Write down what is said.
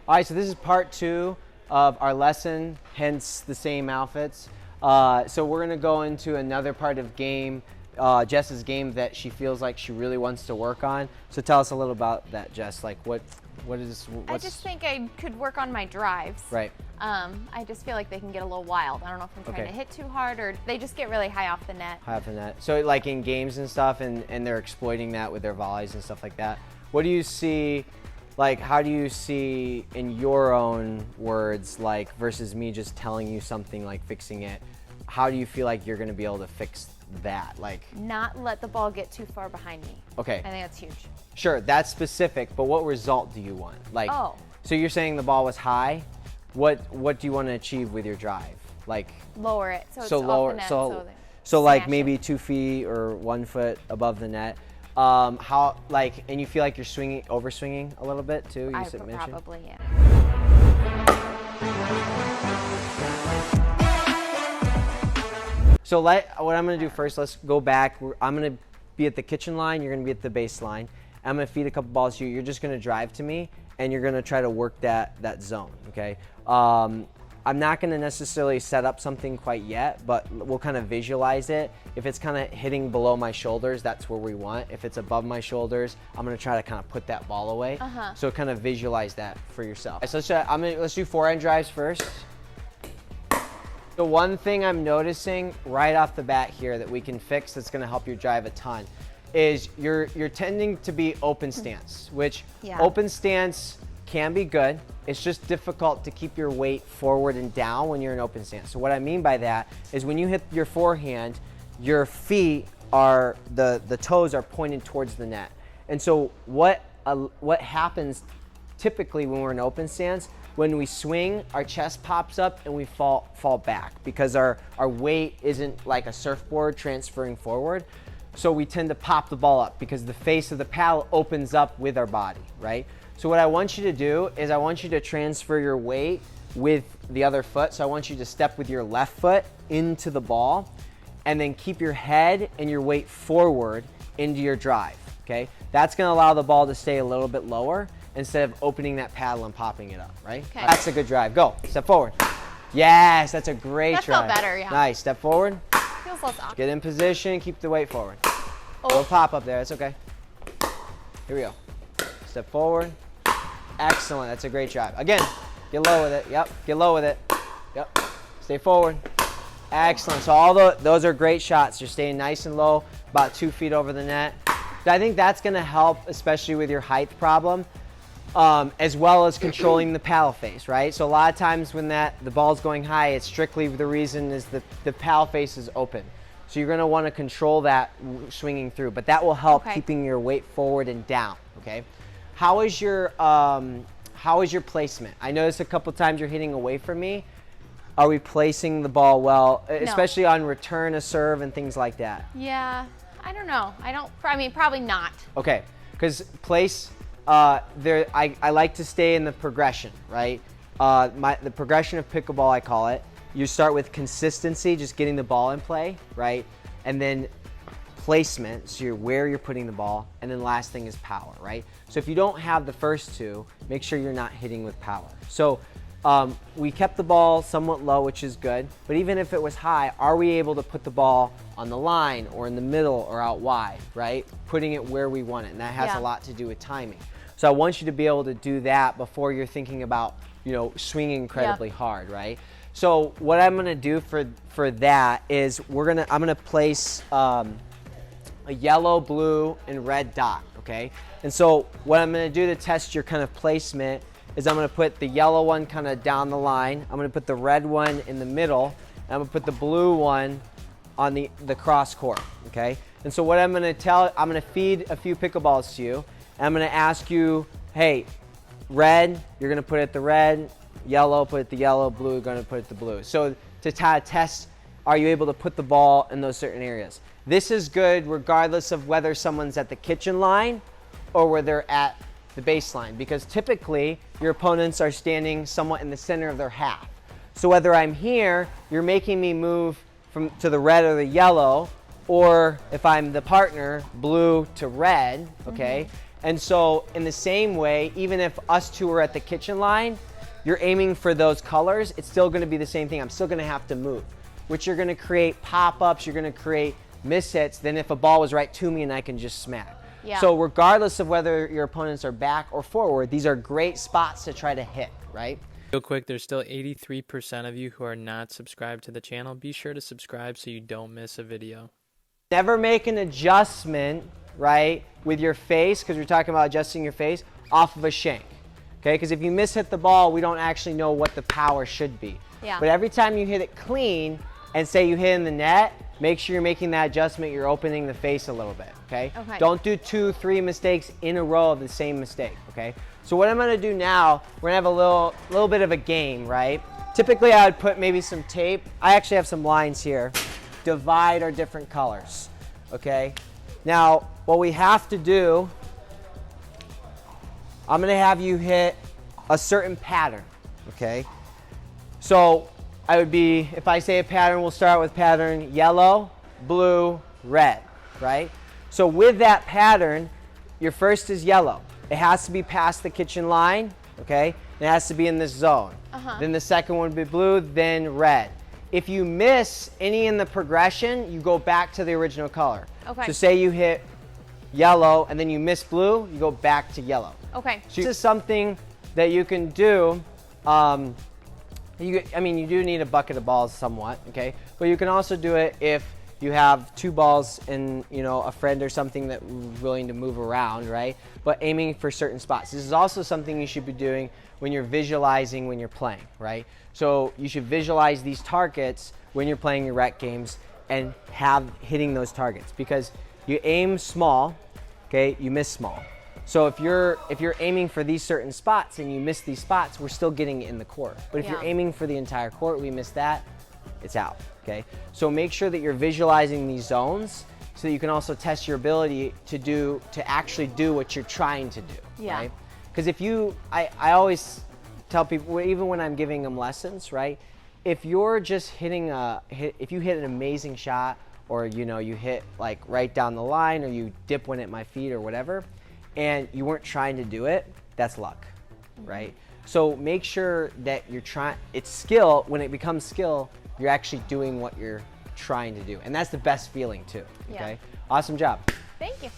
All right, so this is part 2 of our lesson, hence the same outfits. So we're gonna go into another part of game, Jess's game that she feels like she really wants to work on. So tell us a little about that, Jess. Like what's I just think I could work on my drives. Right. I just feel like they can get a little wild. I don't know if I'm trying to hit too hard or they just get really high off the net. High off the net. So like in games and stuff, and they're exploiting that with their volleys and stuff like that. What do you see? Like, how do you see in your own words, like versus me just telling you something like fixing it? How do you feel like you're going to be able to fix that? Like, not let the ball get too far behind me. Okay. I think that's huge. Sure, that's specific, but what result do you want? Like, so you're saying the ball was high. What do you want to achieve with your drive? Like lower it so it's lower, off the net. So like maybe 2 feet or 1 foot above the net. How, like, and you feel like you're overswinging a little bit too? You probably, yeah. So what I'm gonna do first, let's go back. I'm gonna be at the kitchen line, you're gonna be at the baseline. I'm gonna feed a couple balls to you. You're just gonna drive to me, and you're gonna try to work that zone, okay? I'm not gonna necessarily set up something quite yet, but we'll kind of visualize it. If it's kind of hitting below my shoulders, that's where we want. If it's above my shoulders, I'm gonna try to kind of put that ball away. So kind of visualize that for yourself. So let's do forehand drives first. The one thing I'm noticing right off the bat here that we can fix that's gonna help your drive a ton is you're tending to be open stance, which open stance can be good. It's just difficult to keep your weight forward and down when you're in open stance. So what I mean by that is when you hit your forehand, your feet are, the toes are pointed towards the net. And so what happens typically when we're in open stance, when we swing, our chest pops up and we fall back because our weight isn't like a surfboard transferring forward. So we tend to pop the ball up because the face of the paddle opens up with our body, right? So what I want you to do is I want you to transfer your weight with the other foot. So I want you to step with your left foot into the ball and then keep your head and your weight forward into your drive, okay? That's gonna allow the ball to stay a little bit lower instead of opening that paddle and popping it up, right? Okay. That's a good drive. Go, step forward. Yes, that's a great drive. That felt better, yeah. Nice, step forward. Feels less awkward. Get in position, keep the weight forward. Don't pop up there, that's okay. Here we go. Step forward. Excellent, that's a great drive. Again, get low with it, yep, get low with it. Yep, stay forward. Excellent, so those are great shots. You're staying nice and low, about 2 feet over the net. I think that's gonna help, especially with your height problem, as well as controlling the paddle face, right? So a lot of times when the ball's going high, it's strictly the reason is the paddle face is open. So you're gonna wanna control that swinging through, but that will help keeping your weight forward and down, okay? How is your placement? I noticed a couple times you're hitting away from me. Are we placing the ball well, especially on return a serve and things like that? Yeah, I don't know. I mean, probably not. Okay, because place, I like to stay in the progression, right? The progression of pickleball, I call it. You start with consistency, just getting the ball in play, right? And then placement, so where you're putting the ball, and then last thing is power, right? So if you don't have the first two, make sure you're not hitting with power. So we kept the ball somewhat low, which is good, but even if it was high, are we able to put the ball on the line or in the middle or out wide, right? Putting it where we want it, and that has a lot to do with timing. So I want you to be able to do that before you're thinking about, swinging incredibly hard, right? So what I'm gonna do for that is I'm gonna place a yellow, blue, and red dot, okay? And so what I'm gonna do to test your kind of placement is I'm gonna put the yellow one kind of down the line, I'm gonna put the red one in the middle, and I'm gonna put the blue one on the cross court, okay? And so what I'm gonna feed a few pickleballs to you, and I'm gonna ask you, hey, red, you're gonna put it the red, yellow, put it the yellow, blue, gonna put it the blue. So to test, are you able to put the ball in those certain areas? This is good regardless of whether someone's at the kitchen line or where they're at the baseline, because typically your opponents are standing somewhat in the center of their half. So whether I'm here, you're making me move to the red or the yellow, or if I'm the partner, blue to red, okay? And so in the same way, even if us two are at the kitchen line, you're aiming for those colors, it's still gonna be the same thing. I'm still gonna have to move, which you're gonna create pop-ups, you're gonna create mishits than if a ball was right to me and I can just smack. Yeah. So regardless of whether your opponents are back or forward, these are great spots to try to hit, right? Real quick, there's still 83% of you who are not subscribed to the channel. Be sure to subscribe so you don't miss a video. Never make an adjustment, right, with your face, because we're talking about adjusting your face, off of a shank, okay? Because if you miss-hit the ball, we don't actually know what the power should be. Yeah. But every time you hit it clean and say you hit in the net, make sure you're making that adjustment, you're opening the face a little bit, okay? Okay. Don't do 2, 3 mistakes in a row of the same mistake, okay? So what I'm gonna do now, we're gonna have a little bit of a game, right? Typically I would put maybe some tape. I actually have some lines here. Divide our different colors, okay? Now, what we have to do, I'm gonna have you hit a certain pattern, okay? So I would be, if I say a pattern, we'll start with pattern yellow, blue, red, right? So with that pattern, your first is yellow. It has to be past the kitchen line, okay? It has to be in this zone. Then the second one would be blue, then red. If you miss any in the progression, you go back to the original color. Okay. So say you hit yellow and then you miss blue, you go back to yellow. Okay. So this is something that you can do. I mean, you do need a bucket of balls somewhat, okay? But you can also do it if you have 2 balls and, you know, a friend or something that willing to move around, right? But aiming for certain spots. This is also something you should be doing when you're visualizing when you're playing, right? So you should visualize these targets when you're playing your rec games and have hitting those targets, because you aim small, okay, you miss small. So if you're aiming for these certain spots and you miss these spots, we're still getting it in the court. But if you're aiming for the entire court, we miss that, it's out, okay? So make sure that you're visualizing these zones so that you can also test your ability to actually do what you're trying to do, right? Because if I always tell people, even when I'm giving them lessons, right? If you're just if you hit an amazing shot, or you know, you hit like right down the line, or you dip one at my feet or whatever, and you weren't trying to do it, that's luck, right? So make sure that you're trying, it's skill. When it becomes skill, you're actually doing what you're trying to do. And that's the best feeling too, okay? Awesome job. Thank you.